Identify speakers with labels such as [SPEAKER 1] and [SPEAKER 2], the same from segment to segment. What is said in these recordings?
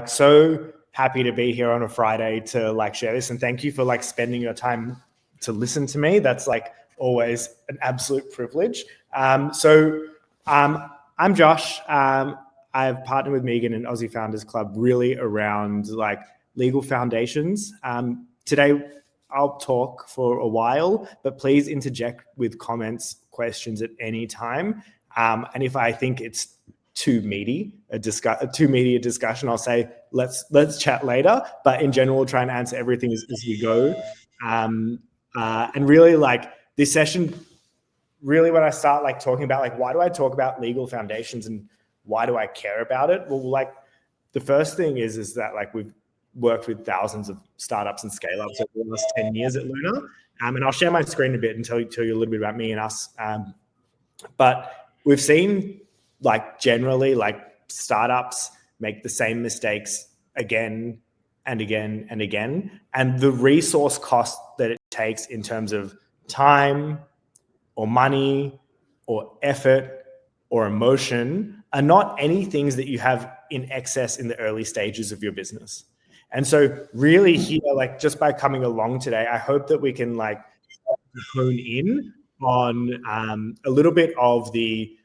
[SPEAKER 1] So happy to be here on a Friday to like share this, and thank you for like spending your time to listen to me. That's like always an absolute privilege. I'm Josh. I've partnered with Megan and Aussie Founders Club really around like legal foundations. Today I'll talk for a while, but please interject with comments, questions at any time. And if I think it's too meaty a discussion, I'll say let's chat later. But in general, we'll try and answer everything as we go. And really, like this session, really when I start like talking about like why do I talk about legal foundations and why do I care about it? Well, like the first thing is that like we've worked with thousands of startups and scale-ups over the last 10 years at Luna. And I'll share my screen a bit and tell you a little bit about me and us. But we've seen like generally like startups make the same mistakes again and again and again. And the resource cost that it takes in terms of time or money or effort or emotion are not any things that you have in excess in the early stages of your business. And so really here, like just by coming along today, I hope that we can like hone in on a little bit of the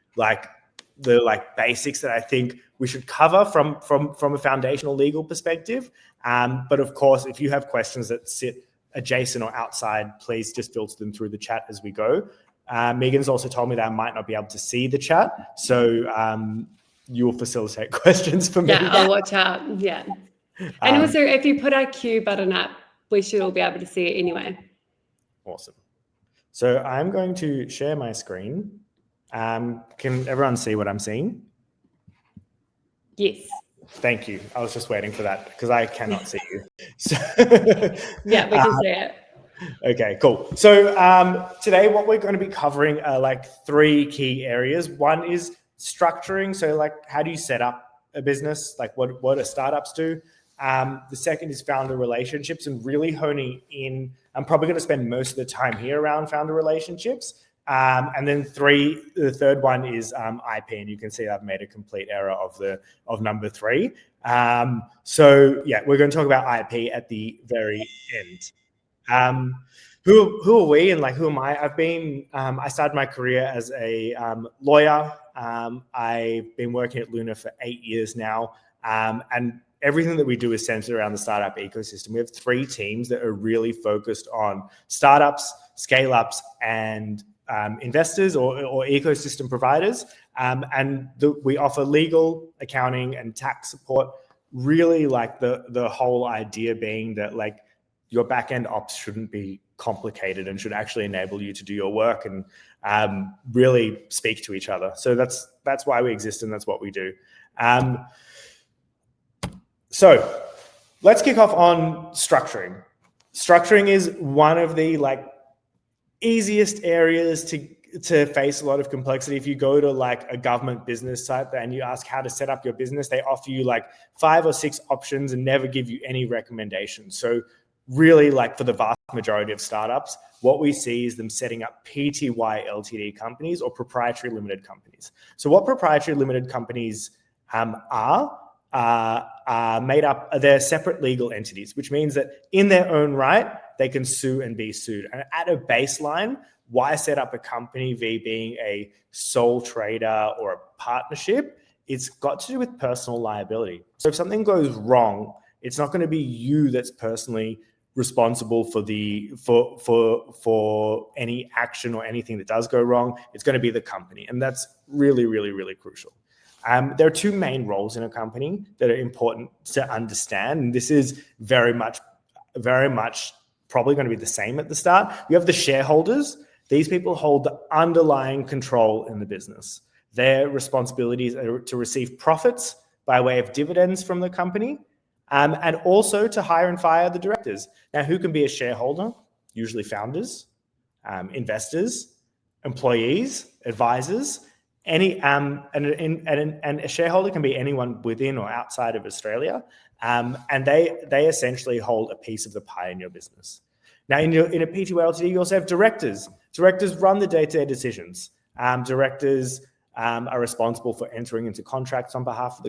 [SPEAKER 1] basics that I think we should cover from a foundational legal perspective. But of course, if you have questions that sit adjacent or outside, please just filter them through the chat as we go. Megan's also told me that I might not be able to see the chat. So you will facilitate questions for me.
[SPEAKER 2] Yeah, I'll watch out. Yeah. And also, if you put our Q button up, we should all be able to see it anyway.
[SPEAKER 1] Awesome. So I'm going to share my screen. Can everyone see what I'm seeing?
[SPEAKER 2] Yes.
[SPEAKER 1] Thank you. I was just waiting for that because I cannot see you. So,
[SPEAKER 2] yeah, we can see it.
[SPEAKER 1] Okay, cool. So today what we're going to be covering are like three key areas. One is structuring. So like how do you set up a business? Like what do startups do? The second is founder relationships and really honing in. I'm probably going to spend most of the time here around founder relationships. And then the third one is IP, and you can see I've made a complete error of number 3. So yeah, we're going to talk about IP at the very end. Who are we and like who am I? I started my career as a lawyer. I've been working at Luna for 8 years now, and everything that we do is centered around the startup ecosystem. We have 3 teams that are really focused on startups, scale-ups, and investors or ecosystem providers. We offer legal, accounting, and tax support. Really, like the whole idea being that like your back-end ops shouldn't be complicated and should actually enable you to do your work and really speak to each other. So that's why we exist and that's what we do. So let's kick off on structuring. Structuring is one of the like easiest areas to face a lot of complexity. If you go to like a government business site and you ask how to set up your business, they offer you like 5 or 6 options and never give you any recommendations. So really, like for the vast majority of startups, what we see is them setting up PTY LTD companies or proprietary limited companies. So what proprietary limited companies are made up, they're separate legal entities, which means that in their own right, they can sue and be sued. And at a baseline, why set up a company v being a sole trader or a partnership? It's got to do with personal liability. So if something goes wrong, it's not going to be you that's personally responsible for any action or anything that does go wrong. It's going to be the company. And that's really, really, really crucial. There are 2 main roles in a company that are important to understand. And this is very much probably going to be the same at the start. You have the shareholders. These people hold the underlying control in the business. Their responsibilities are to receive profits by way of dividends from the company, and also to hire and fire the directors. Now, who can be a shareholder? Usually founders, investors, employees, advisors. And a shareholder can be anyone within or outside of Australia, and they essentially hold a piece of the pie in your business. Now, in a PTY LTD, you also have directors. Directors run the day-to-day decisions. Directors are responsible for entering into contracts on behalf of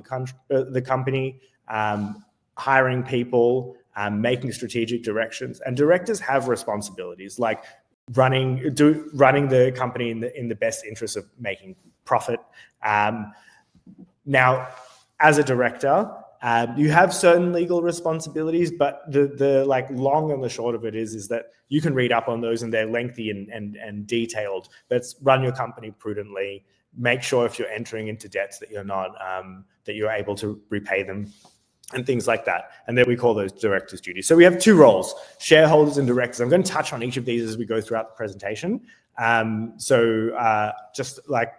[SPEAKER 1] the company. hiring people, making strategic directions. And directors have responsibilities like running the company in the best interest of making profit. Now, as a director, you have certain legal responsibilities, but the like long and the short of it is that you can read up on those, and they're lengthy and detailed. But run your company prudently. Make sure if you're entering into debts that you're not that you're able to repay them, and things like that. And then we call those directors' duties. So we have two roles: shareholders and directors. I'm going to touch on each of these as we go throughout the presentation. Just like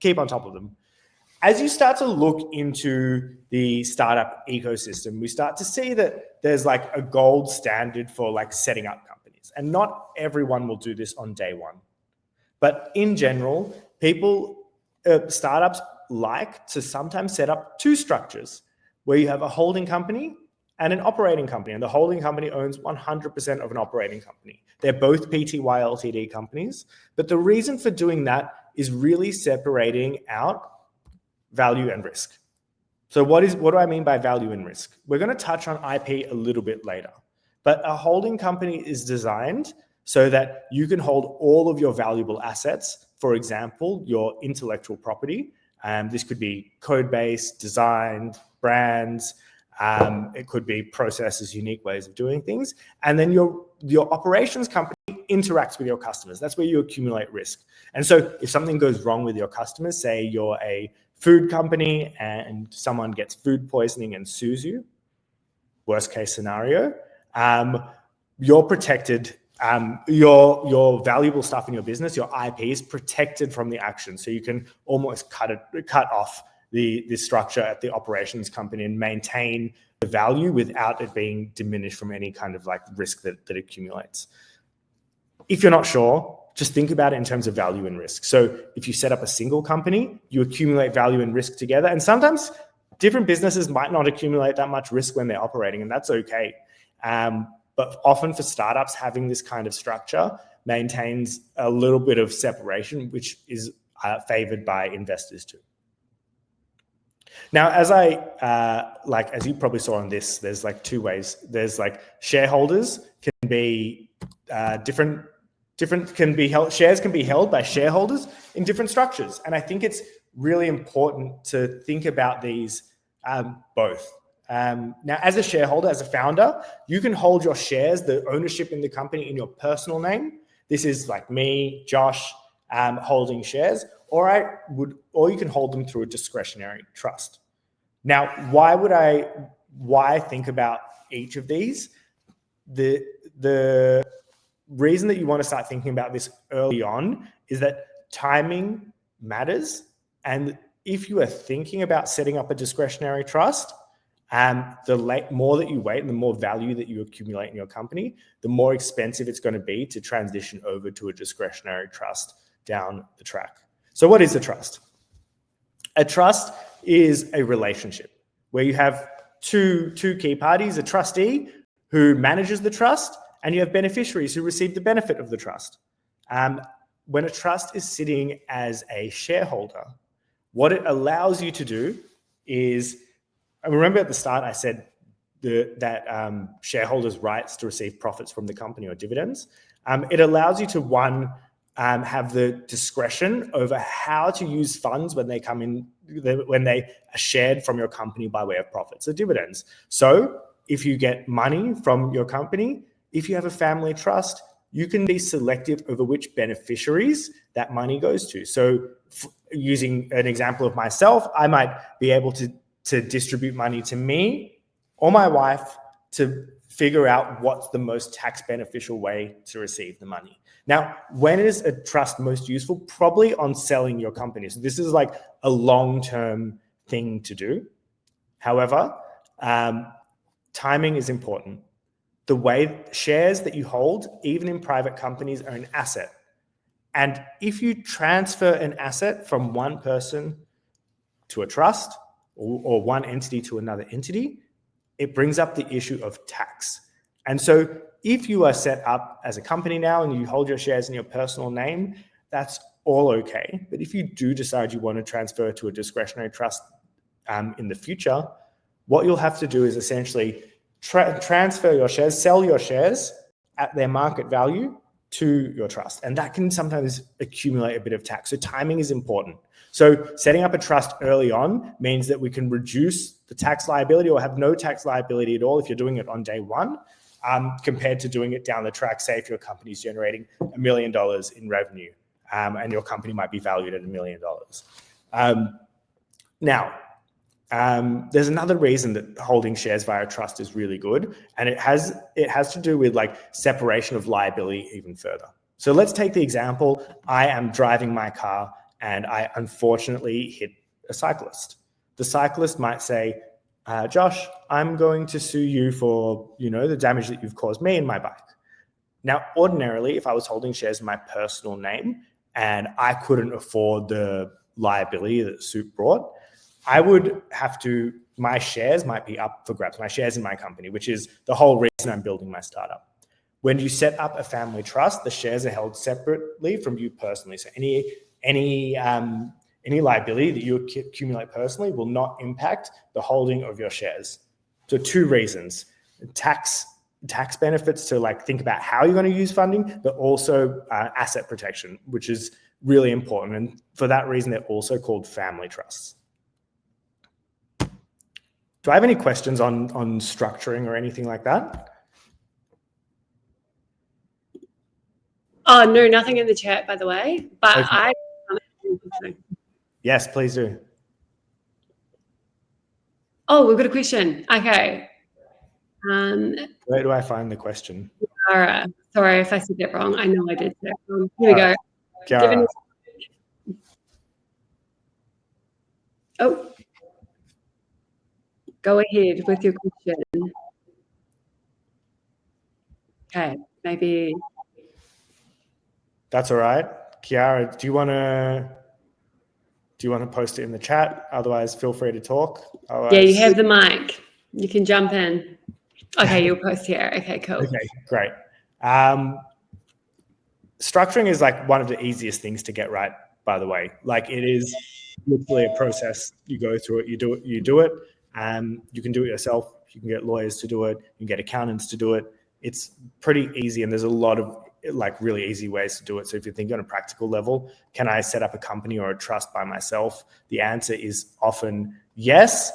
[SPEAKER 1] keep on top of them. As you start to look into the startup ecosystem, we start to see that there's like a gold standard for like setting up companies. And not everyone will do this on day one. But in general, startups like to sometimes set up two structures where you have a holding company and an operating company. And the holding company owns 100% of an operating company. They're both Pty Ltd companies. But the reason for doing that is really separating out value and risk. So what do I mean by value and risk? We're going to touch on IP a little bit later, but a holding company is designed so that you can hold all of your valuable assets. For example, your intellectual property. This could be code base, design, brands. It could be processes, unique ways of doing things. And then your operations company interacts with your customers. That's where you accumulate risk. And so if something goes wrong with your customers, say you're a food company and someone gets food poisoning and sues you, worst case scenario, you're protected. Your valuable stuff in your business, your IP, is protected from the action. So you can almost cut off the structure at the operations company and maintain the value without it being diminished from any kind of like risk that accumulates. If you're not sure, just think about it in terms of value and risk. So if you set up a single company, you accumulate value and risk together. And sometimes different businesses might not accumulate that much risk when they're operating, and that's okay. But often for startups, having this kind of structure maintains a little bit of separation, which is favored by investors too. Now, as you probably saw on this, there's like two ways. There's like shareholders can be shares can be held by shareholders in different structures. And I think it's really important to think about these both. Now, as a shareholder, as a founder, you can hold your shares, the ownership in the company, in your personal name. This is like me, Josh, holding shares, or you can hold them through a discretionary trust. Now, why think about each of these? The reason that you want to start thinking about this early on is that timing matters. And if you are thinking about setting up a discretionary trust, the more that you wait and the more value that you accumulate in your company, the more expensive it's going to be to transition over to a discretionary trust down the track. So what is a trust? A trust is a relationship where you have two key parties: a trustee who manages the trust, and you have beneficiaries who receive the benefit of the trust. When a trust is sitting as a shareholder, what it allows you to do is, I remember at the start I said that shareholders' rights to receive profits from the company or dividends. It allows you to, have the discretion over how to use funds when they come in, when they are shared from your company by way of profits or dividends. So if you get money from your company, if you have a family trust, you can be selective over which beneficiaries that money goes to. So using an example of myself, I might be able to distribute money to me or my wife to figure out what's the most tax beneficial way to receive the money. Now, when is a trust most useful? Probably on selling your company. So this is like a long-term thing to do. However, timing is important. The way shares that you hold, even in private companies, are an asset. And if you transfer an asset from one person to a trust or one entity to another entity, it brings up the issue of tax. And so if you are set up as a company now and you hold your shares in your personal name, that's all okay. But if you do decide you want to transfer to a discretionary trust in the future, what you'll have to do is essentially transfer your shares, sell your shares at their market value to your trust. And that can sometimes accumulate a bit of tax. So timing is important. So setting up a trust early on means that we can reduce the tax liability or have no tax liability at all if you're doing it on day one, compared to doing it down the track. Say if your company's generating $1 million in revenue, and your company might be valued at $1 million. Now, there's another reason that holding shares via trust is really good, and it has to do with like separation of liability even further. So let's take the example: I am driving my car and I unfortunately hit a cyclist. The cyclist might say, Josh, I'm going to sue you for, the damage that you've caused me and my bike. Now, ordinarily, if I was holding shares in my personal name and I couldn't afford the liability that the suit brought, I would have to, my shares might be up for grabs, my shares in my company, which is the whole reason I'm building my startup. When you set up a family trust, the shares are held separately from you personally. So any liability that you accumulate personally will not impact the holding of your shares. So 2 reasons: tax benefits to like think about how you're going to use funding, but also asset protection, which is really important. And for that reason, they're also called family trusts. Do I have any questions on structuring or anything like that?
[SPEAKER 2] Oh, no, nothing in the chat, by the way. But okay.
[SPEAKER 1] Yes, please do.
[SPEAKER 2] Oh, we've got a question. Okay.
[SPEAKER 1] Where do I find the question?
[SPEAKER 2] Kiara. Sorry if I said that wrong. I know I did say it wrong. Here we go.
[SPEAKER 1] Kiara.
[SPEAKER 2] Oh. Go ahead with your question. Okay, maybe.
[SPEAKER 1] That's all right. Kiara, do you want to post it in the chat? Otherwise, feel free to talk. Otherwise...
[SPEAKER 2] Yeah, you have the mic. You can jump in. Okay, you'll post here. Okay, cool.
[SPEAKER 1] Okay, great. Structuring is like one of the easiest things to get right, by the way. Like, it is literally a process. You go through it, you do it. You can do it yourself. You can get lawyers to do it. You can get accountants to do it. It's pretty easy, and there's a lot of like really easy ways to do it. So if you're thinking on a practical level, can I set up a company or a trust by myself? The answer is often yes.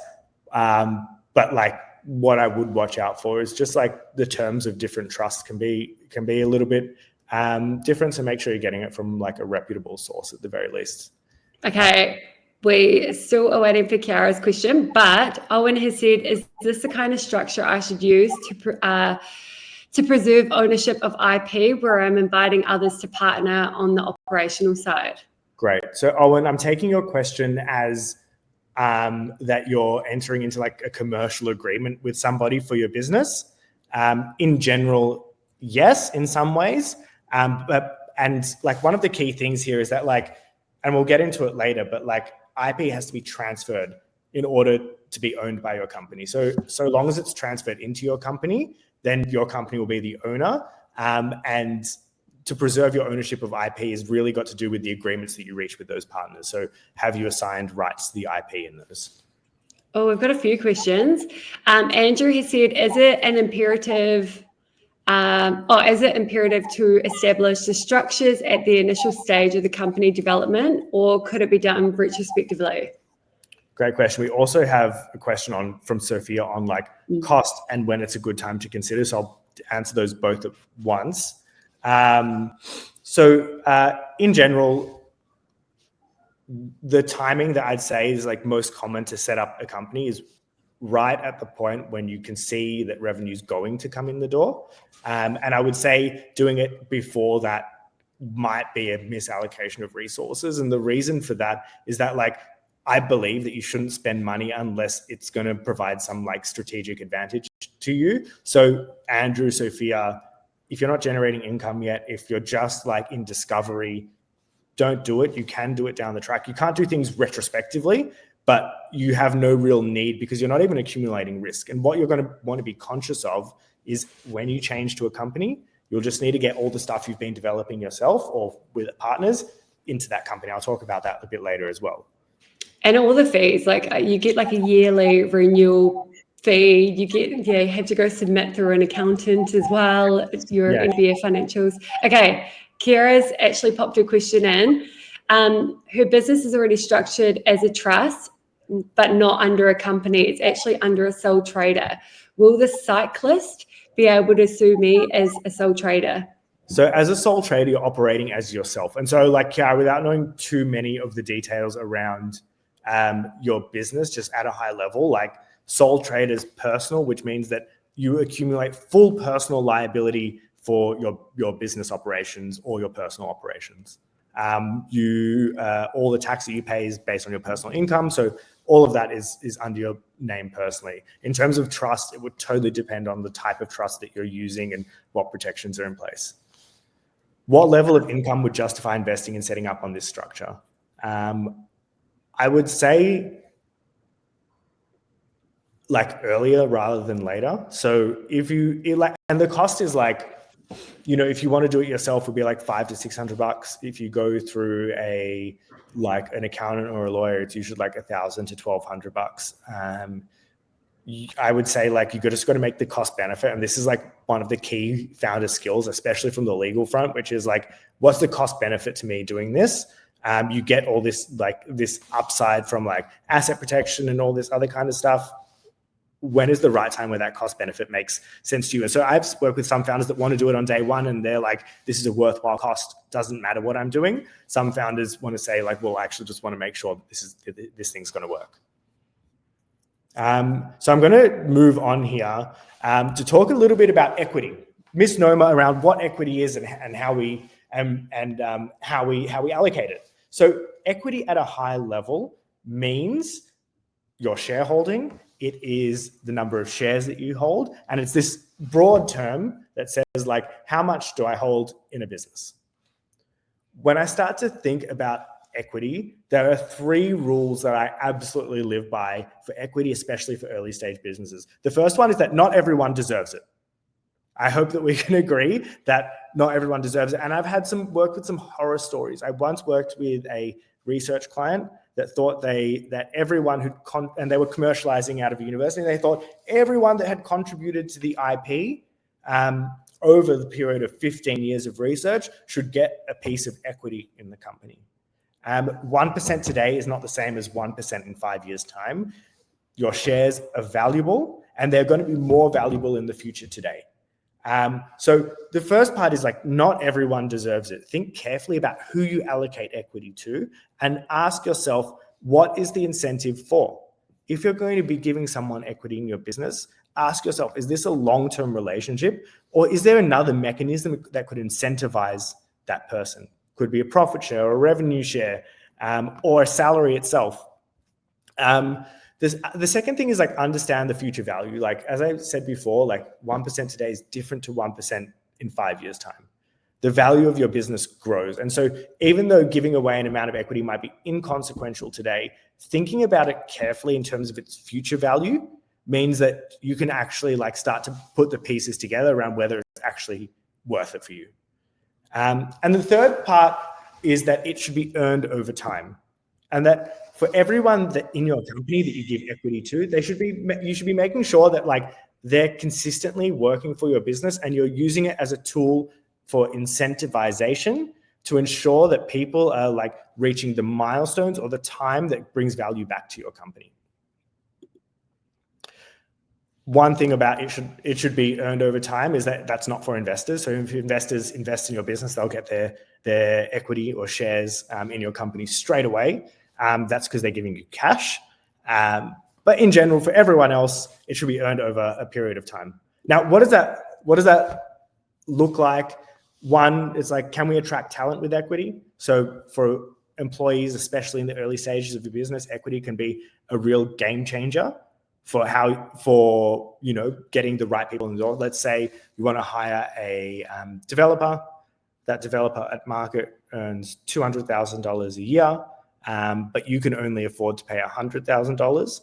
[SPEAKER 1] But like, what I would watch out for is just like the terms of different trusts can be a little bit different. So make sure you're getting it from like a reputable source at the very least.
[SPEAKER 2] Okay. We still are waiting for Kiara's question, but Owen has said, is this the kind of structure I should use to preserve ownership of IP where I'm inviting others to partner on the operational side?
[SPEAKER 1] Great. So Owen, I'm taking your question as that you're entering into like a commercial agreement with somebody for your business. In general, yes, in some ways. And like one of the key things here is that like, and we'll get into it later, but like IP has to be transferred in order to be owned by your company. So long as it's transferred into your company, then your company will be the owner. And to preserve your ownership of IP has really got to do with the agreements that you reach with those partners. So have you assigned rights to the IP in those?
[SPEAKER 2] Oh, we've got a few questions. Andrew has said, is it imperative to establish the structures at the initial stage of the company development, or could it be done retrospectively?
[SPEAKER 1] Great question. We also have a question from Sophia on like cost and when it's a good time to consider. So I'll answer those both at once. In general, the timing that I'd say is like most common to set up a company is right at the point when you can see that revenue is going to come in the door. And I would say doing it before that might be a misallocation of resources. And the reason for that is that like, I believe that you shouldn't spend money unless it's going to provide some like strategic advantage to you. So Andrew, Sophia, if you're not generating income yet, if you're just like in discovery, don't do it. You can do it down the track. You can't do things retrospectively, but you have no real need because you're not even accumulating risk. And what you're going to want to be conscious of is when you change to a company, you'll just need to get all the stuff you've been developing yourself or with partners into that company. I'll talk about that a bit later as well.
[SPEAKER 2] And all the fees, like you get like a yearly renewal fee. You have to go submit through an accountant as well, your NBA financials. Okay, Kira's actually popped a question in. Her business is already structured as a trust, but not under a company. It's actually under a sole trader. Will the cyclist be able to sue me as a sole trader?
[SPEAKER 1] So as a sole trader, you're operating as yourself. And so like, without knowing too many of the details around your business, just at a high level, like sole trader is personal, which means that you accumulate full personal liability for your business operations or your personal operations. All the tax that you pay is based on your personal income. So all of that is under your name personally. In terms of trust, it would totally depend on the type of trust that you're using and what protections are in place. What level of income would justify investing and setting up on this structure? I would say like earlier rather than later. So and the cost is like, if you want to do it yourself, it would be like $500 to $600. If you go through an accountant or a lawyer, it's usually like $1,000 to $1,200. I would say like you just got to make the cost benefit, and this is like one of the key founder skills, especially from the legal front, which is like, what's the cost benefit to me doing this? You get all this upside from like asset protection and all this other kind of stuff. When is the right time where that cost benefit makes sense to you? And so I've worked with some founders that want to do it on day one, and they're like, this is a worthwhile cost, doesn't matter what I'm doing. Some founders want to say like, well, I actually just want to make sure that this thing's going to work. So I'm going to move on here to talk a little bit about equity, misnomer around what equity is and how we allocate it. So equity at a high level means your shareholding. It is the number of shares that you hold, and it's this broad term that says like, how much do I hold in a business? When I start to think about equity, there are 3 rules that I absolutely live by for equity, especially for early stage businesses. The first one is that not everyone deserves it. I hope that we can agree that not everyone deserves it. And I've had work with some horror stories. I once worked with a research client that thought that everyone and they were commercializing out of a university, and they thought everyone that had contributed to the IP over the period of 15 years of research should get a piece of equity in the company. 1% today is not the same as 1% in 5 years' time. Your shares are valuable, and they're going to be more valuable in the future today. So the first part is like, not everyone deserves it. Think carefully about who you allocate equity to, and ask yourself, what is the incentive for? If you're going to be giving someone equity in your business, ask yourself, is this a long-term relationship, or is there another mechanism that could incentivize that person? Could be a profit share or a revenue share, or a salary itself. The second thing is like, understand the future value. Like, as I said before, like 1% today is different to 1% in 5 years' time. The value of your business grows. And so even though giving away an amount of equity might be inconsequential today, thinking about it carefully in terms of its future value means that you can actually like start to put the pieces together around whether it's actually worth it for you. And the third part is that it should be earned over time. And that for everyone that in your company that you give equity to, you should be making sure that like they're consistently working for your business, and you're using it as a tool for incentivization to ensure that people are like reaching the milestones or the time that brings value back to your company. One thing about it should be earned over time is that that's not for investors. So if investors invest in your business, they'll get their equity or shares in your company straight away. That's because they're giving you cash. But in general, for everyone else, it should be earned over a period of time. Now, what does that look like? One, it's like, can we attract talent with equity? So for employees, especially in the early stages of your business, equity can be a real game changer for getting the right people in the door. Let's say you want to hire a developer. That developer at market earns $200,000 a year, but you can only afford to pay $100,000.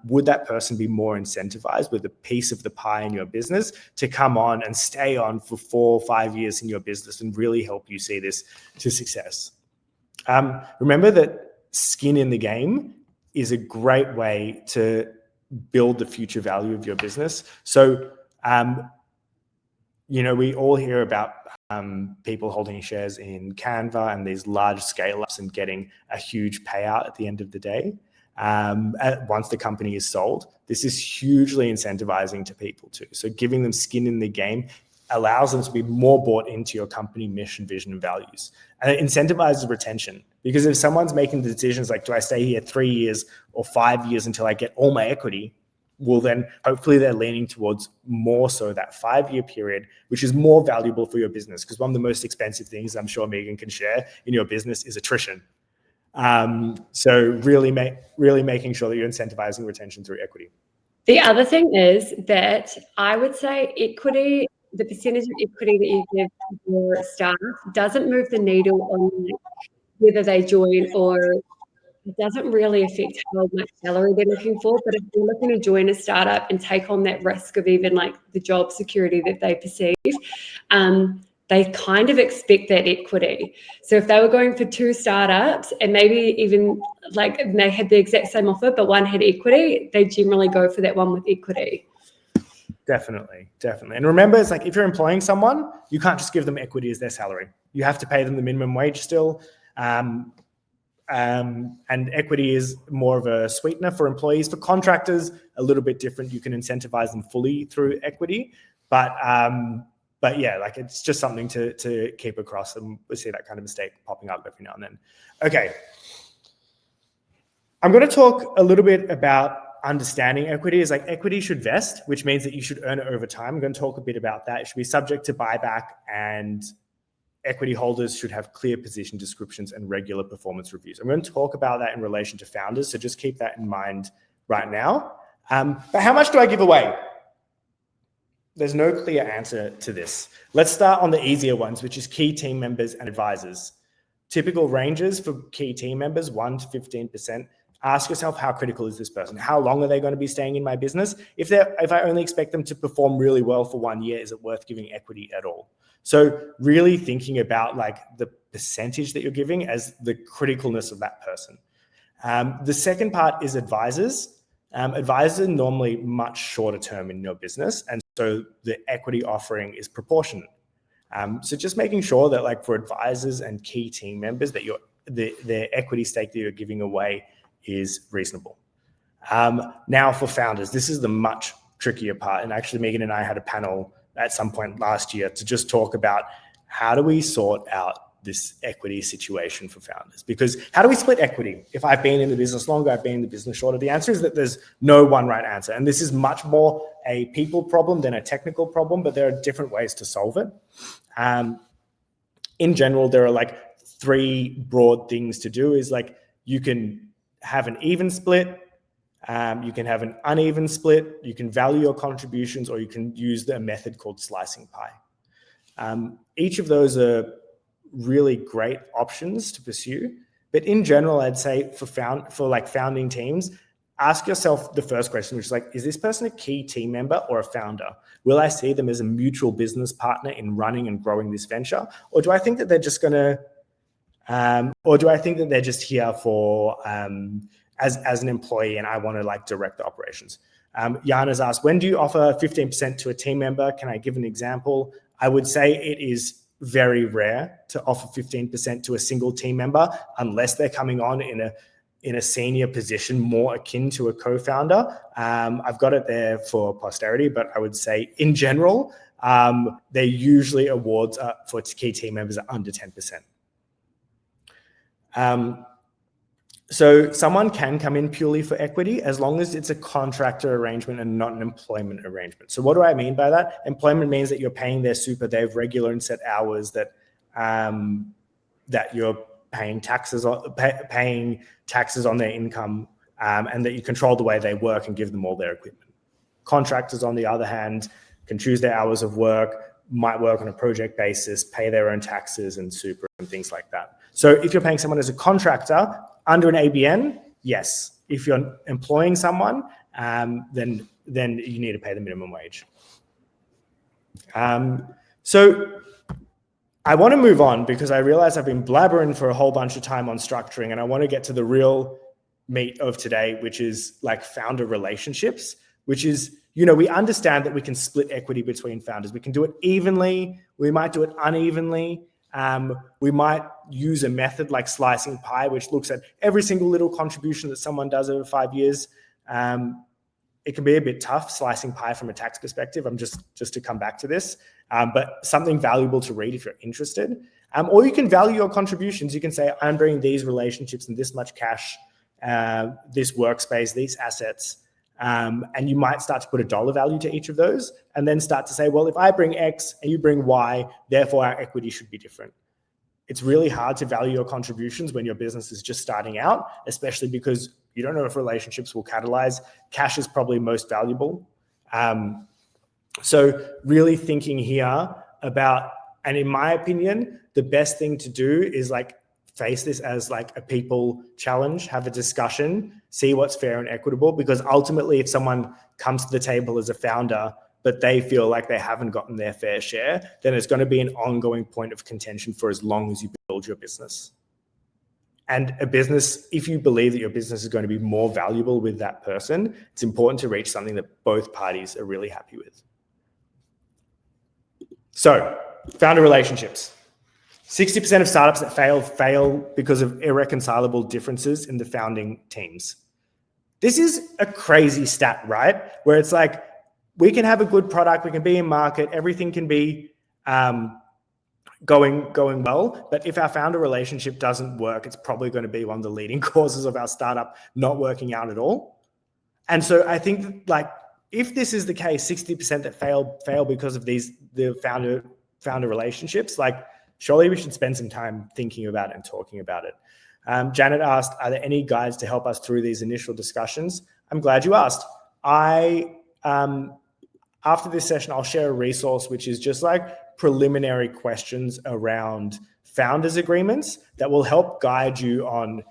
[SPEAKER 1] Would that person be more incentivized with a piece of the pie in your business to come on and stay on for 4 or 5 years in your business and really help you see this to success? Remember that skin in the game is a great way to build the future value of your business. So, we all hear about people holding shares in Canva and these large scale-ups and getting a huge payout at the end of the day once the company is sold. This is hugely incentivizing to people too. So giving them skin in the game allows them to be more bought into your company mission, vision, and values. And it incentivizes retention, because if someone's making the decisions like, do I stay here 3 years or 5 years until I get all my equity? Well, then hopefully they're leaning towards more so that 5-year period, which is more valuable for your business. Because one of the most expensive things I'm sure Megan can share in your business is attrition. So really making sure that you're incentivizing retention through equity.
[SPEAKER 2] The other thing is that I would say equity, the percentage of equity that you give to your staff doesn't move the needle on whether they join, or it doesn't really affect how much salary they're looking for. But if they're looking to join a startup and take on that risk of even like the job security that they perceive, they kind of expect that equity. So if they were going for 2 startups and maybe even like they had the exact same offer, but one had equity, they generally go for that one with equity.
[SPEAKER 1] Definitely. And remember, it's like if you're employing someone, you can't just give them equity as their salary. You have to pay them the minimum wage still. And equity is more of a sweetener for employees. For contractors, a little bit different. You can incentivize them fully through equity, but yeah, like it's just something to keep across, and we see that kind of mistake popping up every now and then. Okay, I'm going to talk a little bit about understanding equity. Is like equity should vest, which means that you should earn it over time. I'm going to talk a bit about that. It should be subject to buyback, and equity holders should have clear position descriptions and regular performance reviews. I'm going to talk about that in relation to founders, so just keep that in mind right now. But how much do I give away? There's no clear answer to this. Let's start on the easier ones, which is key team members and advisors. Typical ranges for key team members, 1 to 15%. Ask yourself, how critical is this person? How long are they going to be staying in my business? If I only expect them to perform really well for 1 year, is it worth giving equity at all? So really thinking about like the percentage that you're giving as the criticalness of that person. The second part is advisors. Advisors are normally much shorter term in your business, and so the equity offering is proportionate. So just making sure that like for advisors and key team members that the equity stake that you're giving away is reasonable. Now for founders, this is the much trickier part. And actually Megan and I had a panel at some point last year to just talk about how do we sort out this equity situation for founders? Because how do we split equity? If I've been in the business longer, I've been in the business shorter, the answer is that there's no one right answer. And this is much more a people problem than a technical problem, but there are different ways to solve it. In general, there are like 3 broad things to do. Is like you can have an even split, you can have an uneven split, you can value your contributions, or you can use the method called slicing pie. Each of those are really great options to pursue, but in general, I'd say for founding teams, ask yourself the first question, which is like, is this person a key team member or a founder? Will I see them as a mutual business partner in running and growing this venture, or do I think that they're just going to, or do I think that they're just here for as an employee and I want to like direct the operations? Jana's asked, when do you offer 15% to a team member? Can I give an example? I would say it is very rare to offer 15% to a single team member unless they're coming on in a senior position more akin to a co-founder. I've got it there for posterity, but I would say in general, they're usually awards for key team members are under 10%. So someone can come in purely for equity as long as it's a contractor arrangement and not an employment arrangement. So what do I mean by that? Employment means that you're paying their super, they have regular and set hours, that that you're paying taxes on their income, and that you control the way they work and give them all their equipment. Contractors, on the other hand, can choose their hours of work, might work on a project basis, pay their own taxes and super and things like that. So if you're paying someone as a contractor under an ABN, yes. If you're employing someone, then you need to pay the minimum wage. So I want to move on because I realize I've been blabbering for a whole bunch of time on structuring, and I want to get to the real meat of today, which is like founder relationships, which is, we understand that we can split equity between founders. We can do it evenly. We might do it unevenly. We might use a method like slicing pie, which looks at every single little contribution that someone does over 5 years. It can be a bit tough slicing pie from a tax perspective. I'm just to come back to this, but something valuable to read if you're interested. Or you can value your contributions. You can say, I'm bringing these relationships and this much cash, this workspace, these assets. And you might start to put a dollar value to each of those and then start to say, well, if I bring X and you bring Y, therefore our equity should be different. It's really hard to value your contributions when your business is just starting out, especially because you don't know if relationships will catalyze. Cash is probably most valuable. So really thinking here about, and in my opinion, the best thing to do is like face this as like a people challenge, have a discussion, see what's fair and equitable, because ultimately if someone comes to the table as a founder, but they feel like they haven't gotten their fair share, then it's going to be an ongoing point of contention for as long as you build your business. And a business, if you believe that your business is going to be more valuable with that person, it's important to reach something that both parties are really happy with. So, founder relationships. 60% of startups that fail because of irreconcilable differences in the founding teams. This is a crazy stat, right? Where it's like, we can have a good product, we can be in market, everything can be going well, but if our founder relationship doesn't work, it's probably going to be one of the leading causes of our startup not working out at all. And so I think that, like, if this is the case, 60% that fail because of the founder relationships, like, surely we should spend some time thinking about it and talking about it. Janet asked, are there any guides to help us through these initial discussions? I'm glad you asked. After this session, I'll share a resource, which is just like preliminary questions around founders agreements that will help guide you on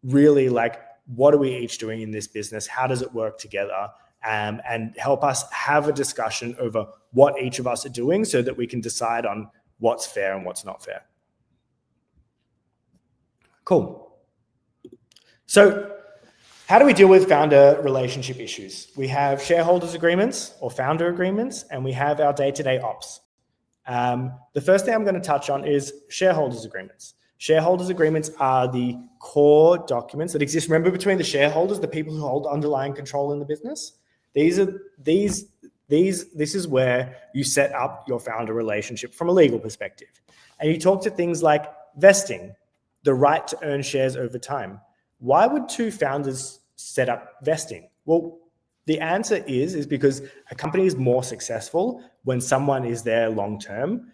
[SPEAKER 1] really like, what are we each doing in this business? How does it work together? And help us have a discussion over what each of us are doing so that we can decide on what's fair and what's not fair. Cool. So how do we deal with founder relationship issues? We have shareholders agreements or founder agreements, and we have our day-to-day ops. The first thing I'm going to touch on is shareholders agreements. Shareholders agreements are the core documents that exist, remember, between the shareholders, the people who hold underlying control in the business. This is where you set up your founder relationship from a legal perspective. And you talk to things like vesting, the right to earn shares over time. Why would two founders set up vesting? Well, the answer is because a company is more successful when someone is there long term.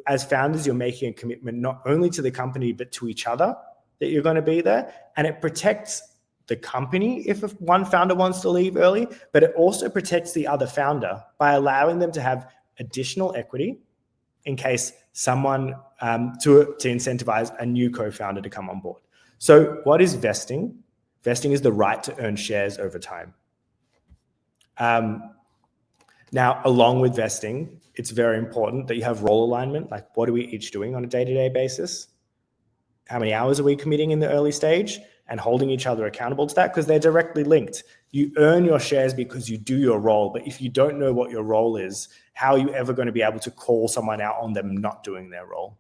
[SPEAKER 1] As founders, you're making a commitment not only to the company, but to each other that you're going to be there. And it protects the company if one founder wants to leave early, but it also protects the other founder by allowing them to have additional equity in case someone to incentivize a new co-founder to come on board. So what is vesting? Vesting is the right to earn shares over time. Now, along with vesting, it's very important that you have role alignment. Like, what are we each doing on a day-to-day basis? How many hours are we committing in the early stage? And holding each other accountable to that, because they're directly linked. You earn your shares because you do your role, but if you don't know what your role is, how are you ever going to be able to call someone out on them not doing their role?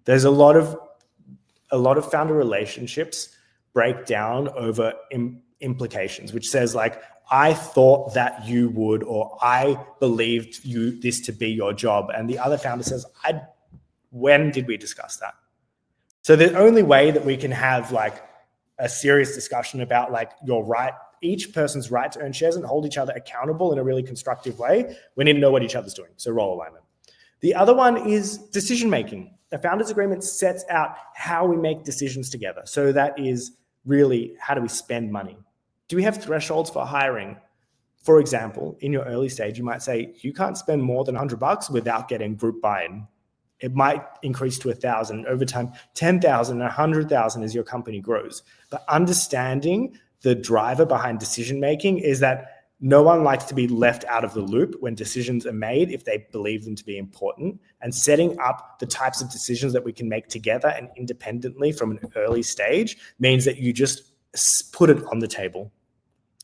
[SPEAKER 1] There's a lot of founder relationships break down over implications, which says like, I thought that you would, or I believed this to be your job. And the other founder says, when did we discuss that? So the only way that we can have like a serious discussion about like your right, each person's right to earn shares and hold each other accountable in a really constructive way, we need to know what each other's doing. So role alignment. The other one is decision-making. The founders agreement sets out how we make decisions together. So that is really, how do we spend money? Do we have thresholds for hiring? For example, in your early stage, you might say, you can't spend more than $100 without getting group buy-in. It might increase to 1,000 over time, 10,000, 100,000 as your company grows. But understanding the driver behind decision-making is that no one likes to be left out of the loop when decisions are made if they believe them to be important. And setting up the types of decisions that we can make together and independently from an early stage means that you just put it on the table.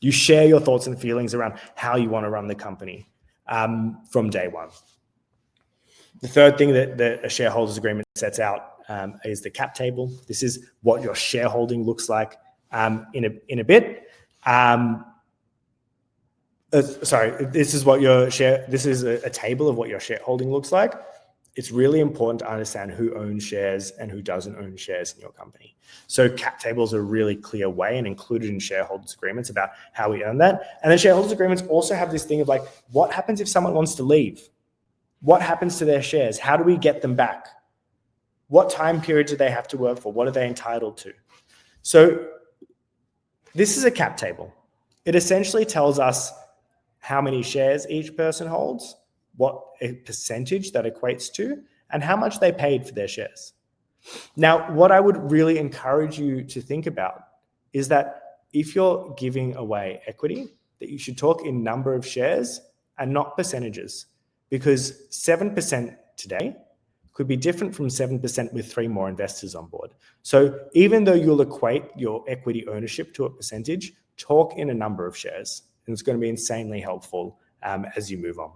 [SPEAKER 1] You share your thoughts and feelings around how you want to run the company from day one. The third thing that a shareholders agreement sets out is the cap table. This is what your shareholding looks like in a bit. This is a table of what your shareholding looks like. It's really important to understand who owns shares and who doesn't own shares in your company. So cap tables are a really clear way and included in shareholders agreements about how we earn that. And then shareholders agreements also have this thing of like, what happens if someone wants to leave? What happens to their shares? How do we get them back? What time period do they have to work for? What are they entitled to? So this is a cap table. It essentially tells us how many shares each person holds, what a percentage that equates to, and how much they paid for their shares. Now, what I would really encourage you to think about is that if you're giving away equity, that you should talk in number of shares and not percentages, because 7% today could be different from 7% with 3 more investors on board. So even though you'll equate your equity ownership to a percentage, talk in a number of shares. And it's going to be insanely helpful as you move on.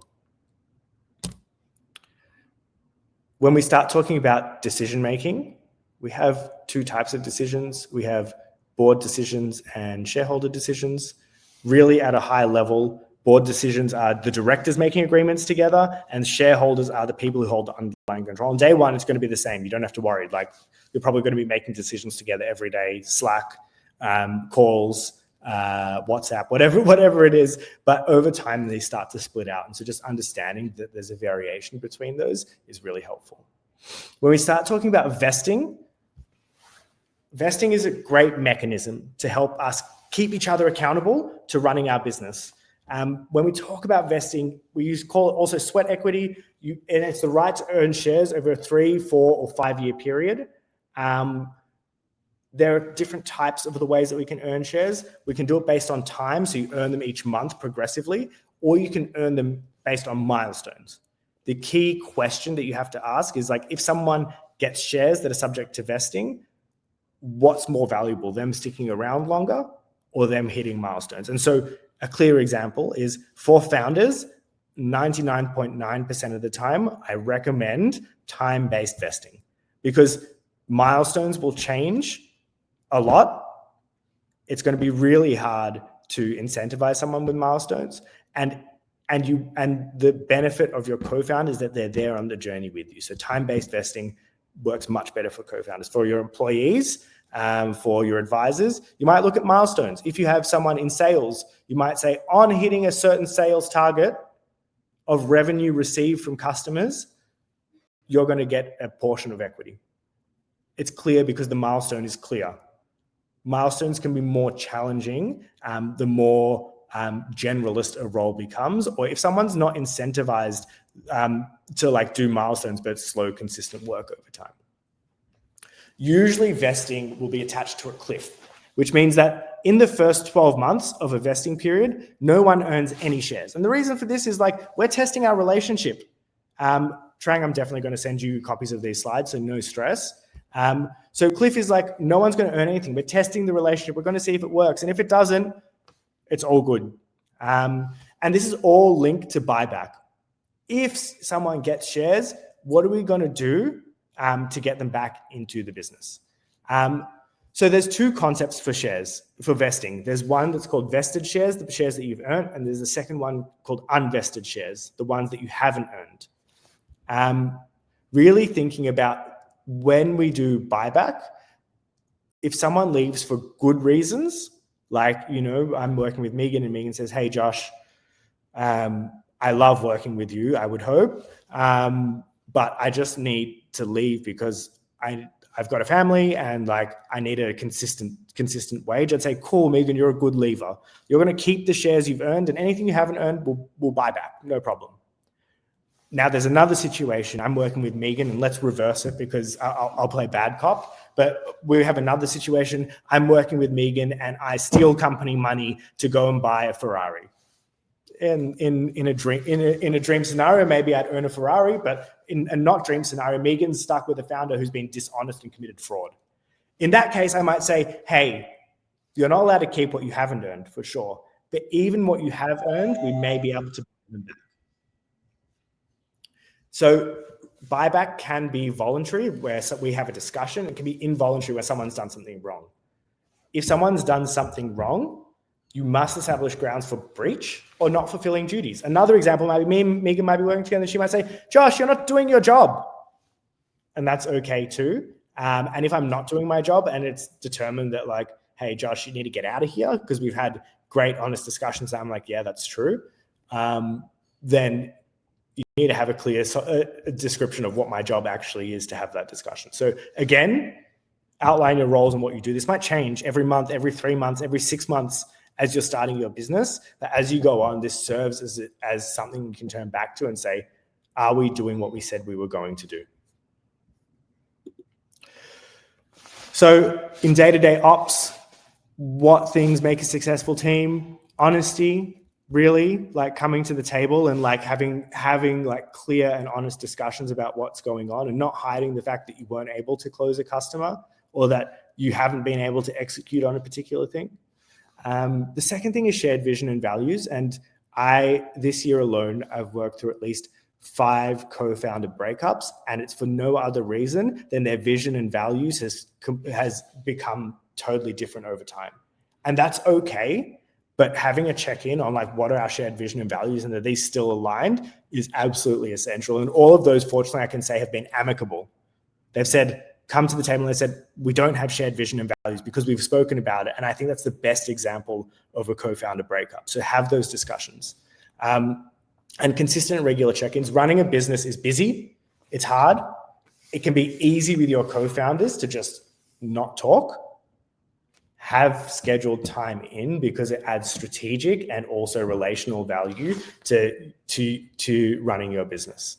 [SPEAKER 1] When we start talking about decision-making, we have 2 types of decisions. We have board decisions and shareholder decisions. Really at a high level, board decisions are the directors making agreements together, and shareholders are the people who hold the underlying control. On day one, it's going to be the same. You don't have to worry. Like, you're probably going to be making decisions together every day, Slack, calls, WhatsApp, whatever it is. But over time, they start to split out. And so just understanding that there's a variation between those is really helpful. When we start talking about vesting is a great mechanism to help us keep each other accountable to running our business. When we talk about vesting, we call it also sweat equity, and it's the right to earn shares over a 3, 4, or 5-year period. There are different types of the ways that we can earn shares. We can do it based on time, so you earn them each month progressively, or you can earn them based on milestones. The key question that you have to ask is, like, if someone gets shares that are subject to vesting, what's more valuable, them sticking around longer or them hitting milestones? And so a clear example is for founders, 99.9% of the time, I recommend time-based vesting, because milestones will change a lot. It's going to be really hard to incentivize someone with milestones, and the benefit of your co-founder is that they're there on the journey with you. So time-based vesting works much better for co-founders. For your employees, for your advisors, you might look at milestones. If you have someone in sales, you might say, on hitting a certain sales target of revenue received from customers, you're going to get a portion of equity. It's clear because the milestone is clear. Milestones can be more challenging the more generalist a role becomes, or if someone's not incentivized to do milestones, but slow, consistent work over time. Usually vesting will be attached to a cliff, which means that in the first 12 months of a vesting period, no one earns any shares. And the reason for this is, we're testing our relationship. Trang, I'm definitely going to send you copies of these slides, so no stress. So cliff is no one's going to earn anything. We're testing the relationship. We're going to see if it works. And if it doesn't, it's all good. And this is all linked to buyback. If someone gets shares, what are we going to do to get them back into the business? So there's 2 concepts for shares, for vesting. There's one that's called vested shares, the shares that you've earned, and there's a second one called unvested shares, the ones that you haven't earned. Really thinking about when we do buyback, if someone leaves for good reasons, I'm working with Megan and Megan says, hey, Josh, I love working with you, I would hope, but I just need to leave because I've got a family and I need a consistent wage. I'd say, cool, Megan, you're a good leaver. You're going to keep the shares you've earned, and anything you haven't earned, we'll buy back, no problem. Now, there's another situation. I'm working with Megan, and let's reverse it because I'll play bad cop. But we have another situation. I'm working with Megan, and I steal company money to go and buy a Ferrari. In a dream scenario, maybe I'd earn a Ferrari, but in a not dream scenario, Megan's stuck with a founder who's been dishonest and committed fraud. In that case, I might say, hey, You're not allowed to keep what you haven't earned, for sure. But even what you have earned, we may be able to bring them back. So buyback can be voluntary, where we have a discussion. It can be involuntary, where someone's done something wrong. If someone's done something wrong, you must establish grounds for breach or not fulfilling duties. Another example might be me and Megan might be working together, and she might say, Josh, you're not doing your job. And that's okay too. And if I'm not doing my job and it's determined that like, hey, Josh, you need to get out of here because we've had great, honest discussions, I'm like, yeah, that's true. Then you need to have a clear description of what my job actually is to have that discussion. So again, outline your roles and what you do. This might change every month, every 3 months, every 6 months as you're starting your business. But as you go on, this serves as something you can turn back to and say, are we doing what we said we were going to do? So in day-to-day ops, what things make a successful team? Honesty, really, like coming to the table and like having like clear and honest discussions about what's going on and not hiding the fact that you weren't able to close a customer or that you haven't been able to execute on a particular thing. The second thing is shared vision and values. And this year alone, I've worked through at least 5 co-founder breakups, and it's for no other reason than their vision and values has become totally different over time. And that's okay, but having a check-in on like what are our shared vision and values and are these still aligned is absolutely essential. And all of those, fortunately, I can say have been amicable. They've said, come to the table and they said, we don't have shared vision and values because we've spoken about it. And I think that's the best example of a co-founder breakup. So have those discussions. And consistent and regular check-ins. Running a business is busy. It's hard. It can be easy with your co-founders to just not talk. Have scheduled time in because it adds strategic and also relational value to running your business.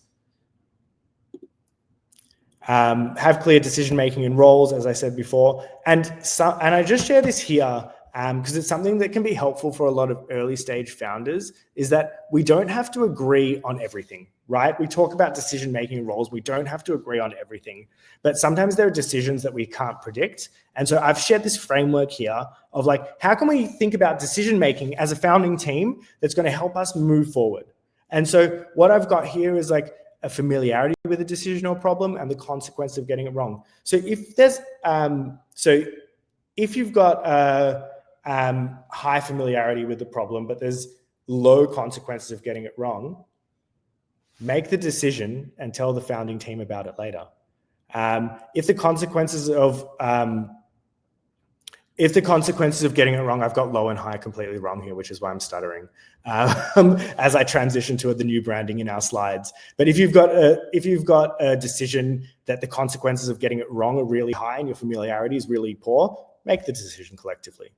[SPEAKER 1] Have clear decision-making and roles, as I said before. And I just share this here because it's something that can be helpful for a lot of early stage founders, is that we don't have to agree on everything, right? We talk about decision-making roles. We don't have to agree on everything, but sometimes there are decisions that we can't predict. And so I've shared this framework here of like, how can we think about decision-making as a founding team that's going to help us move forward? And so what I've got here is like a familiarity with a decision or problem and the consequence of getting it wrong. So if there's, if you've got high familiarity with the problem, but there's low consequences of getting it wrong, make the decision and tell the founding team about it later. If the consequences of getting it wrong, I've got low and high completely wrong here, which is why I'm stuttering as I transition to the new branding in our slides. But if you've got a decision that the consequences of getting it wrong are really high and your familiarity is really poor, make the decision collectively.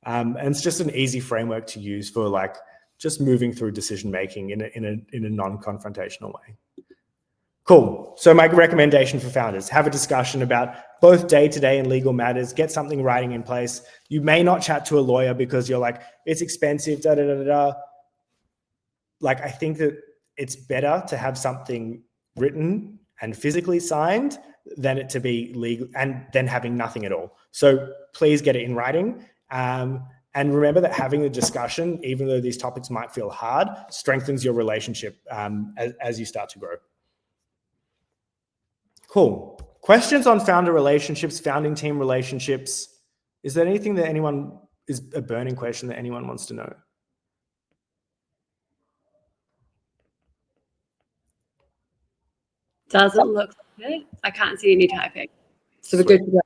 [SPEAKER 1] And it's just an easy framework to use for like just moving through decision making in a non-confrontational way. Cool. So my recommendation for founders: have a discussion about both day-to-day and legal matters. Get something writing in place. You may not chat to a lawyer because you're like, it's expensive. Da da da da da. Like, I think that it's better to have something written and physically signed than it to be legal and then having nothing at all. So please get it in writing. And remember that having a discussion, even though these topics might feel hard, strengthens your relationship as you start to grow. Cool. Questions on founder relationships, founding team relationships? Is there anything that is a burning question that anyone wants to know?
[SPEAKER 2] Doesn't look like it. I can't see any typing. So we're good to go.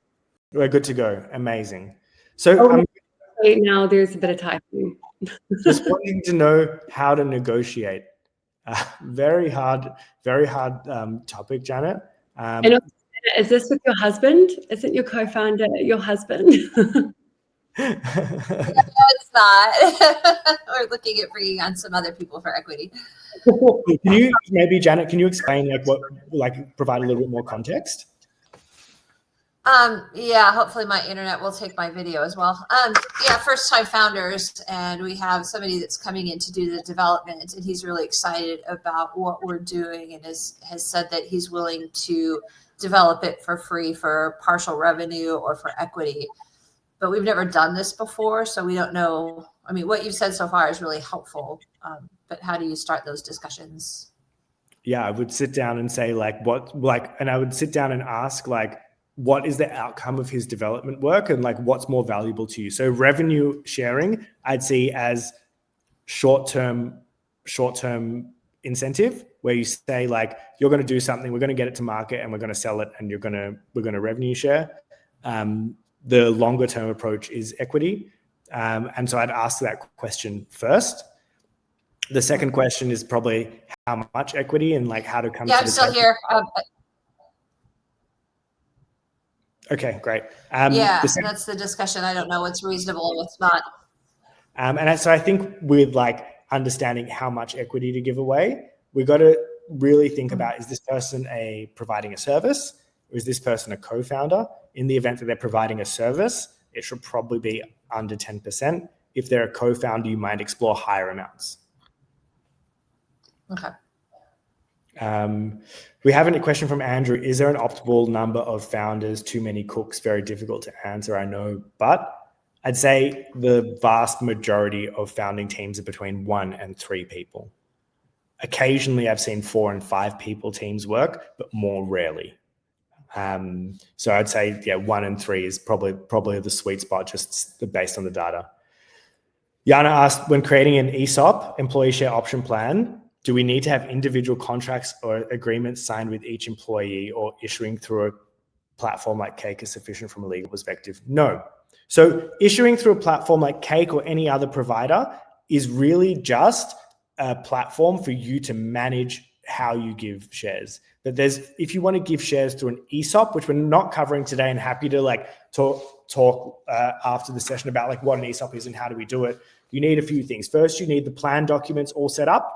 [SPEAKER 1] We're good to go. Amazing. So
[SPEAKER 2] right now there's a bit of typing.
[SPEAKER 1] Just wanting to know how to negotiate. Very hard topic, Janet.
[SPEAKER 2] And is this with your husband? Isn't your co-founder your husband?
[SPEAKER 3] No, it's not. We're looking at bringing on some other people for equity.
[SPEAKER 1] Can you maybe, Janet, can you explain provide a little bit more context?
[SPEAKER 3] Yeah, hopefully my internet will take my video as well. Yeah, first time founders, and we have somebody that's coming in to do the development, and he's really excited about what we're doing and has said that he's willing to develop it for free for partial revenue or for equity. but we've never done this before, so we don't know. I mean, what you've said so far is really helpful, but how do you start those discussions?
[SPEAKER 1] Yeah, I would sit down and say and I would sit down and ask what is the outcome of his development work and what's more valuable to you. So revenue sharing, I'd see as short-term incentive, where you say you're going to do something, we're going to get it to market and we're going to sell it, and we're going to revenue share. The longer term approach is equity. And so I'd ask that question first. The second question is probably how much equity and how to come to the table.
[SPEAKER 3] I'm still here.
[SPEAKER 1] Okay, great.
[SPEAKER 3] That's the discussion. I don't know what's reasonable and what's not.
[SPEAKER 1] And so I think with understanding how much equity to give away, we got to really think about, is this person providing a service, or is this person a co-founder? In the event that they're providing a service, it should probably be under 10%. If they're a co-founder, you might explore higher amounts.
[SPEAKER 3] Okay.
[SPEAKER 1] We have a question from Andrew. Is there an optimal number of founders? Too many cooks? Very difficult to answer, I know, but I'd say the vast majority of founding teams are between 1 and 3 people. Occasionally, I've seen 4 and 5 people teams work, but more rarely. So I'd say 1 and 3 is probably the sweet spot, just based on the data. Yana asked, when creating an ESOP, employee share option plan, do we need to have individual contracts or agreements signed with each employee, or issuing through a platform like Cake is sufficient from a legal perspective? No. So issuing through a platform like Cake or any other provider is really just a platform for you to manage how you give shares. But if you want to give shares through an ESOP, which we're not covering today, and happy to talk after the session about what an ESOP is and how do we do it, you need a few things. First, you need the plan documents all set up,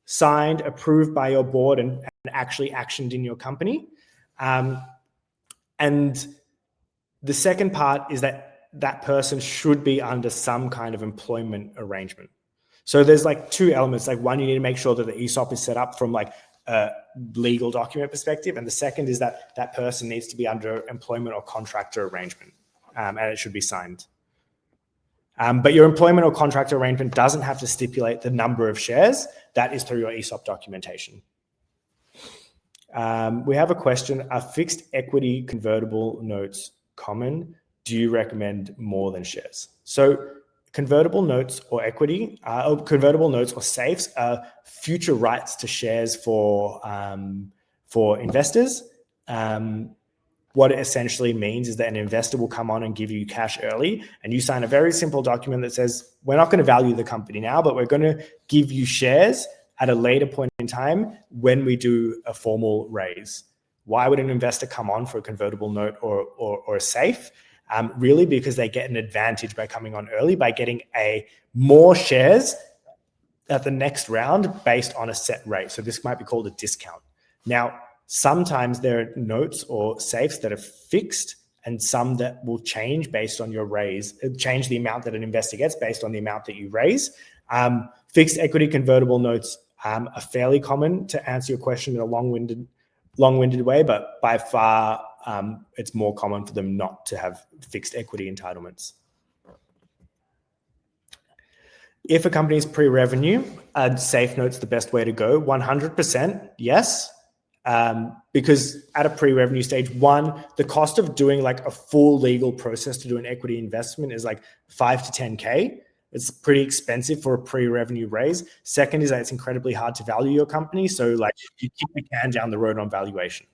[SPEAKER 1] signed, approved by your board, and actually actioned in your company. And the second part is that person should be under some kind of employment arrangement. So there's 2 elements. One, you need to make sure that the ESOP is set up from a legal document perspective. And the second is that person needs to be under employment or contractor arrangement, and it should be signed. But your employment or contractor arrangement doesn't have to stipulate the number of shares. That is through your ESOP documentation. We have a question. Are fixed equity convertible notes common? Do you recommend more than shares? So convertible notes or equity, convertible notes or safes are future rights to shares for investors. What it essentially means is that an investor will come on and give you cash early, and you sign a very simple document that says, we're not going to value the company now, but we're going to give you shares at a later point in time when we do a formal raise. Why would an investor come on for a convertible note or a safe? Really because they get an advantage by coming on early, by getting more shares at the next round based on a set rate. So this might be called a discount. Now, sometimes there are notes or safes that are fixed, and some that will change based on your raise, change the amount that an investor gets based on the amount that you raise. Fixed equity convertible notes are fairly common, to answer your question in a long-winded way, but by far it's more common for them not to have fixed equity entitlements. If a company is pre-revenue, a safe note's the best way to go. 100% yes. Because at a pre-revenue stage, one, the cost of doing a full legal process to do an equity investment is $5 to $10K. It's pretty expensive for a pre-revenue raise. Second is that it's incredibly hard to value your company. So you kick the can down the road on valuation.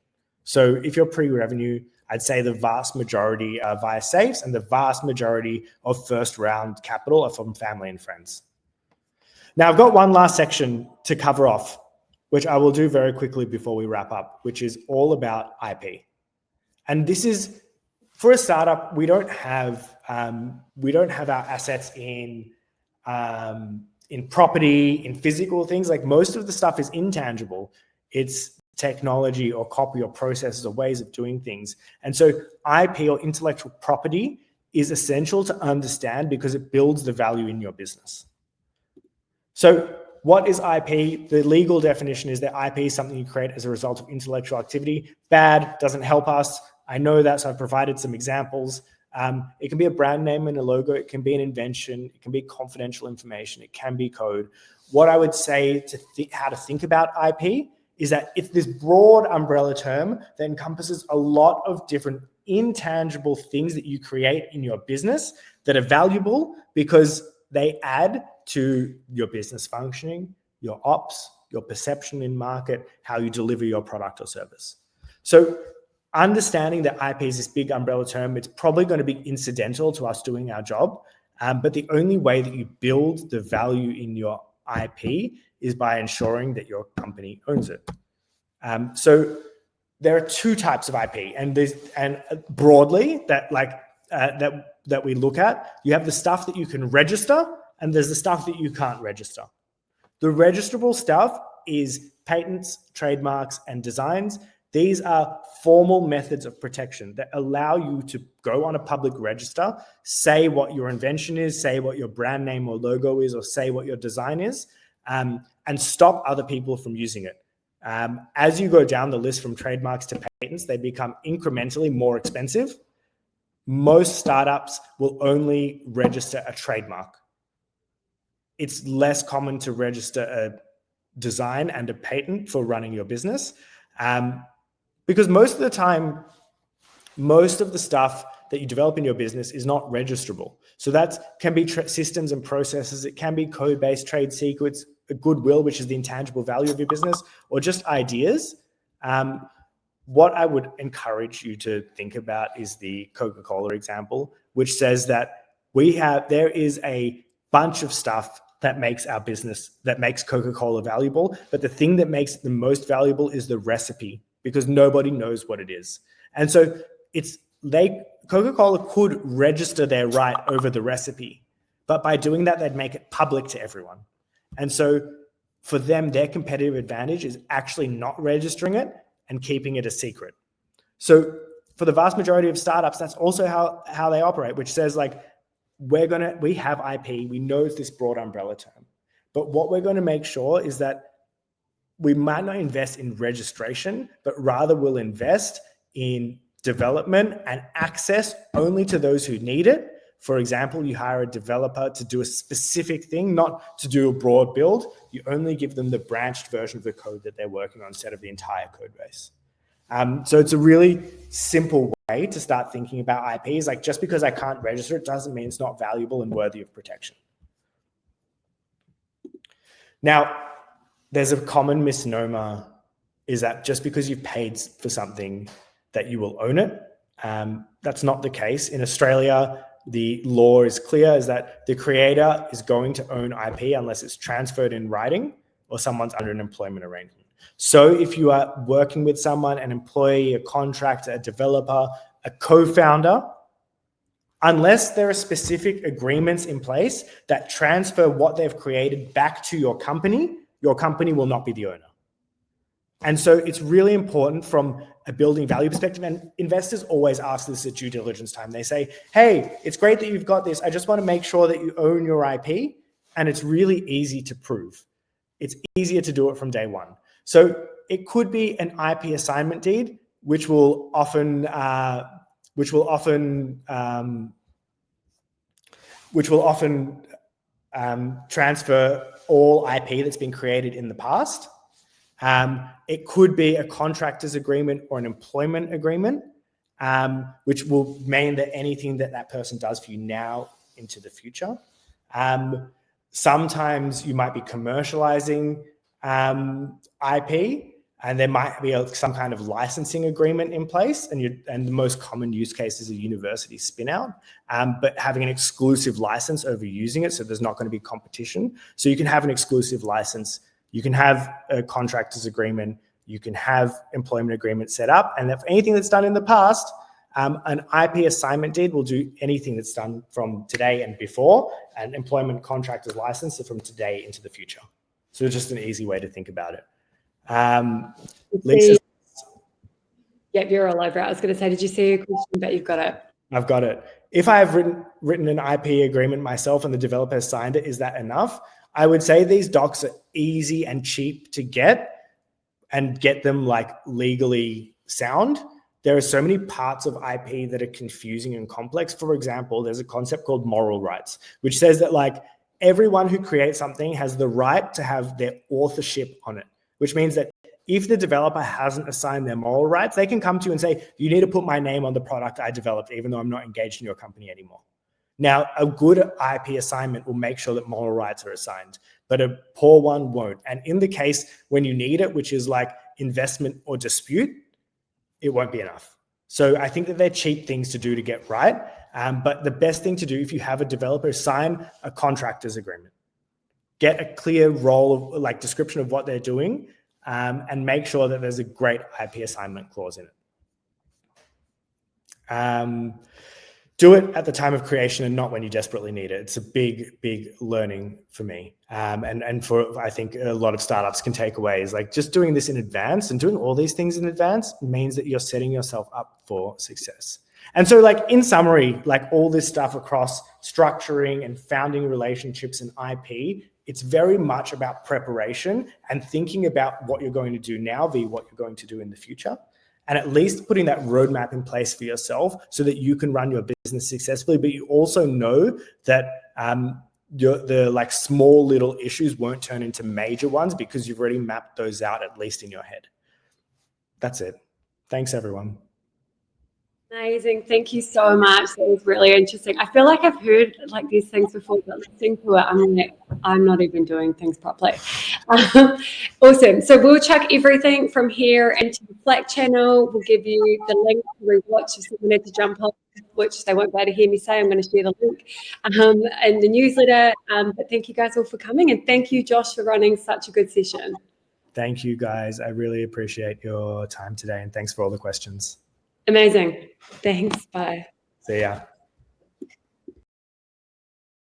[SPEAKER 1] So if you're pre-revenue, I'd say the vast majority are via safes, and the vast majority of first round capital are from family and friends. Now I've got one last section to cover off, which I will do very quickly before we wrap up, which is all about IP. And this is, for a startup, we don't have our assets in property, in physical things. Most of the stuff is intangible. It's technology or copy or processes or ways of doing things. And so IP, or intellectual property, is essential to understand because it builds the value in your business. So what is IP? The legal definition is that IP is something you create as a result of intellectual activity. Bad, doesn't help us. I know that, so I've provided some examples. It can be a brand name and a logo. It can be an invention. It can be confidential information. It can be code. What I would say to how to think about IP is that it's this broad umbrella term that encompasses a lot of different intangible things that you create in your business that are valuable because they add to your business functioning, your ops, your perception in market, how you deliver your product or service. So understanding that IP is this big umbrella term, it's probably going to be incidental to us doing our job. But the only way that you build the value in your IP is by ensuring that your company owns it. So there are two types of IP, and broadly that we look at. You have the stuff that you can register, and there's the stuff that you can't register. The registrable stuff is patents, trademarks, and designs. These are formal methods of protection that allow you to go on a public register, say what your invention is, say what your brand name or logo is, or say what your design is, and stop other people from using it. As you go down the list from trademarks to patents, they become incrementally more expensive. Most startups will only register a trademark. It's less common to register a design and a patent for running your business. Because most of the time, most of the stuff that you develop in your business is not registrable. So that can be systems and processes. It can be code-based, trade secrets, a goodwill, which is the intangible value of your business, or just ideas. What I would encourage you to think about is the Coca-Cola example, which says that there is a bunch of stuff that makes our business, that makes Coca-Cola valuable. But the thing that makes it the most valuable is the recipe, because nobody knows what it is. And so Coca-Cola could register their right over the recipe, but by doing that, they'd make it public to everyone. And so for them, their competitive advantage is actually not registering it and keeping it a secret. So for the vast majority of startups, that's also how they operate, which says we have IP, we know it's this broad umbrella term, but what we're going to make sure is that we might not invest in registration, but rather we'll invest in development and access only to those who need it. For example, you hire a developer to do a specific thing, not to do a broad build. You only give them the branched version of the code that they're working on instead of the entire code base. So it's a really simple way to start thinking about IPs. Like, just because I can't register it doesn't mean it's not valuable and worthy of protection. Now, there's a common misnomer is that just because you've paid for something that you will own it. That's not the case. In Australia, the law is clear, is that the creator is going to own IP unless it's transferred in writing or someone's under an employment arrangement. So if you are working with someone, an employee, a contractor, a developer, a co-founder, unless there are specific agreements in place that transfer what they've created back to your company will not be the owner. And so it's really important from a building value perspective, and investors always ask this at due diligence time. They say, hey, it's great that you've got this. I just want to make sure that you own your IP, and it's really easy to prove. It's easier to do it from day one. So it could be an IP assignment deed, which will often transfer all IP that's been created in the past. It could be a contractor's agreement or an employment agreement, which will mean that anything that person does for you now into the future. Sometimes you might be commercializing IP, and there might be some kind of licensing agreement in place, and the most common use case is a university spin-out, but having an exclusive license over using it, so there's not going to be competition. So you can have an exclusive license, you can have a contractor's agreement, you can have employment agreement set up, and if anything that's done in the past, an IP assignment deed will do anything that's done from today and before, and employment contractor's license are from today into the future. So it's just an easy way to think about it. Lisa?
[SPEAKER 2] Yep, you're all over it. I was going to say, did you see a question? But you've got it.
[SPEAKER 1] I've got it. If I have written an IP agreement myself and the developer has signed it, is that enough? I would say these docs are easy and cheap to get, and get them like legally sound. there are so many parts of IP that are confusing and complex. For example, there's a concept called moral rights, which says that like everyone who creates something has the right to have their authorship on it, which means that if the developer hasn't assigned their moral rights, they can come to you and say, you need to put my name on the product I developed, even though I'm not engaged in your company anymore. Now, a good IP assignment will make sure that moral rights are assigned, but a poor one won't. And in the case when you need it, which is like investment or dispute, it won't be enough. So I think that they're cheap things to do to get right. But the best thing to do if you have a developer is sign a contractor's agreement. Get a clear role of like description of what they're doing, and make sure that there's a great IP assignment clause in it. Do it at the time of creation and not when you desperately need it. It's a big, big learning for me. And for, I think a lot of startups can take away is like just doing this in advance and doing all these things in advance means that you're setting yourself up for success. And so like in summary, like all this stuff across structuring and founding relationships and IP, it's very much about preparation and thinking about what you're going to do now via what you're going to do in the future. And at least putting that roadmap in place for yourself so that you can run your business successfully, but you also know that the like small little issues won't turn into major ones because you've already mapped those out at least in your head. That's it. Thanks, everyone.
[SPEAKER 2] Amazing. Thank you so much. That was really interesting. I feel like I've heard like these things before, but listening to it, I'm like, I'm not even doing things properly. Awesome. So we'll chuck everything from here into the Slack channel. We'll give you the link to rewatch if someone had to jump on, which they won't be able to hear me say. I'm going to share the link and the newsletter. But thank you guys all for coming. And thank you, Josh, for running such a good session.
[SPEAKER 1] Thank you, guys. I really appreciate your time today. And thanks for all the questions.
[SPEAKER 2] Amazing. Thanks. Bye.
[SPEAKER 1] See ya.